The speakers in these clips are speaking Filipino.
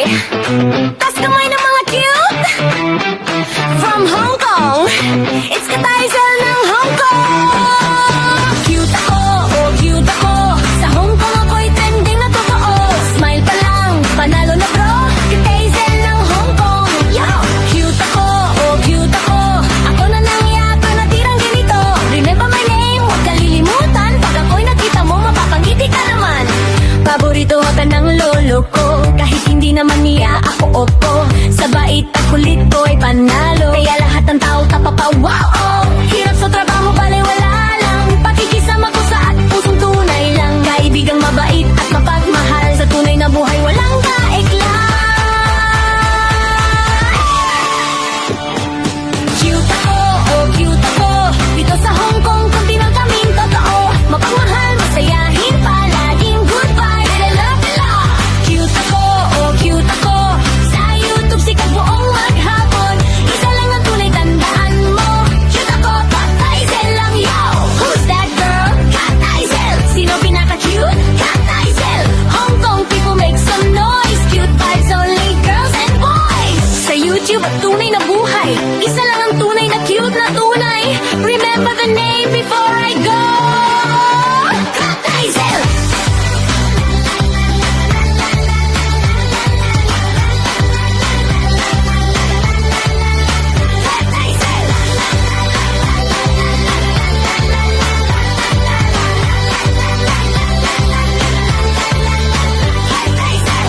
Tas kamay ng mga cute from Hong Kong. It's Kataysel ng Hong Kong. Cute ako, oh cute ako. Sa Hong Kong ako'y trending na totoo. Smile pa lang, panalo na bro. Kataysel ng Hong Kong. Yo! Cute ako, oh cute ako. Ako na lang yata natirang ganito. Remember my name, huwag kalilimutan. Pag ako'y nakita mo, mapapangiti ka naman. Paborito ka ng lolo ko. Kahit hindi naman niya ako opo. Sa bait at kulit ko ay panalo. Kaya lahat ng tao tapapaw, wow oh. Hirap sa trabaho, baliwala lang. Pakikisama ko sa at pusong tunay lang. Kaibigang mabait at mapagmahal. Sa tunay na buhay, walang kaiklan. Cute ako, oh cute ako. Dito sa Hong Kong, kunti ng kaming totoo. Mapagmahal, masayahin, palaging good vibes. I love you love. Cute ako, oh cute ako. Sa YouTube, sikat buong maghapon. Isa lang ang tunay, tandaan mo. Cute ako, Kataysel lang, yo. Who's that girl? Kataysel. Sino pinaka-cute? Kataysel. Hong Kong people make some noise. Cute vibes only, girls and boys. Sa YouTube, at tunay na buhay. Isa lang ang tunay na cute na tunay. Remember the name before I go. Kataysel.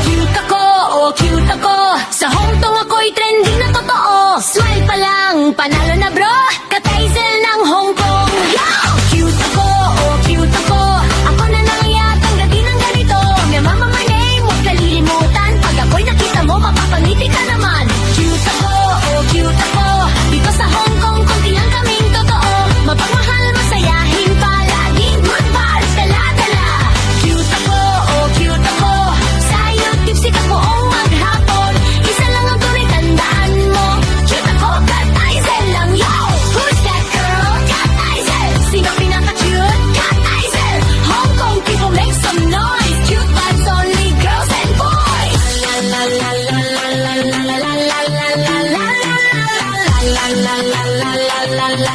Cute ako, oh cute ako. Sa Hong Kong ako'y trending na totoo. Smile pa lang, panalo na bro. Kataysel ng Hong Kong. Yo! Cute ako, oh cute ako. Ako na lang yata gati ng ganito. Remember my name, huwag kalilimutan. Pag ako'y nakita mo, mapapangiti ka naman. Cute ako, oh cute ako. Dito sa Hong Kong, kunti lang kaming totoo. Mapagmahal, masayahin, palaging good vibes, dala-dala. Cute ako, oh cute ako. Sa YouTube, sikat buong maghapon. Isa lang ang tunay, tandaan mo. Cute ako, Kataysel lang, yo. Who's that girl? Kataysel. Sino pinaka-cute? Kataysel. Hong Kong people make some noise. Cute vibes only, girls and boys. La la la la la la la la la la la la la la la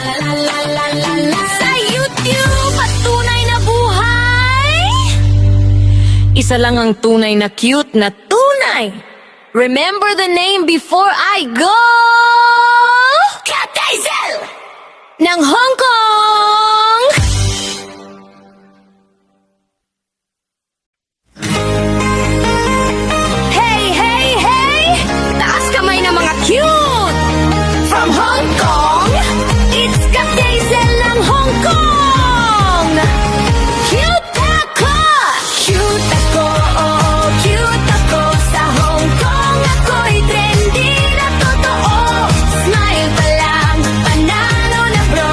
la la la. Sa YouTube, at tunay na buhay. Isa lang ang tunay na cute na tunay. Remember the name before I go. Kataysel ng Hong Kong. Hey, hey, hey! Taas kamay ng mga cute! From Hong Kong, it's Kataysel ng Hong Kong! Cute ako! Cute ako, oh cute ako. Sa Hong Kong ako'y trendy na totoo. Smile pa lang, panalo na bro.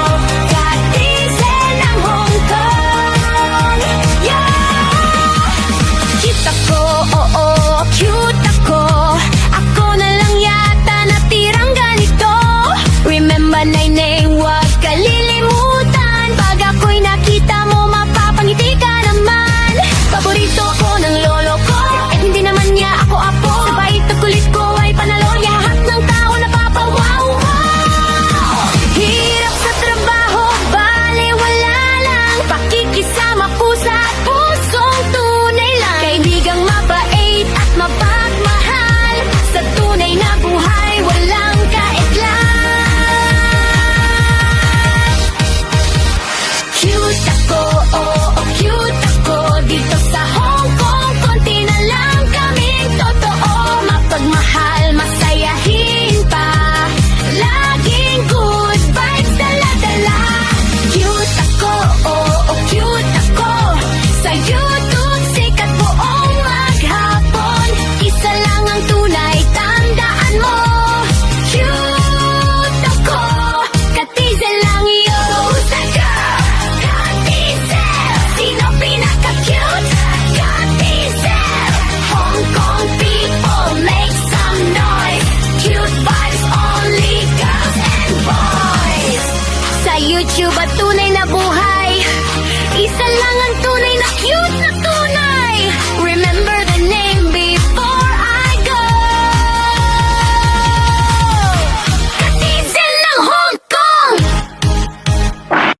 Kataysel ng Hong Kong. Yeah! Cute ako, oo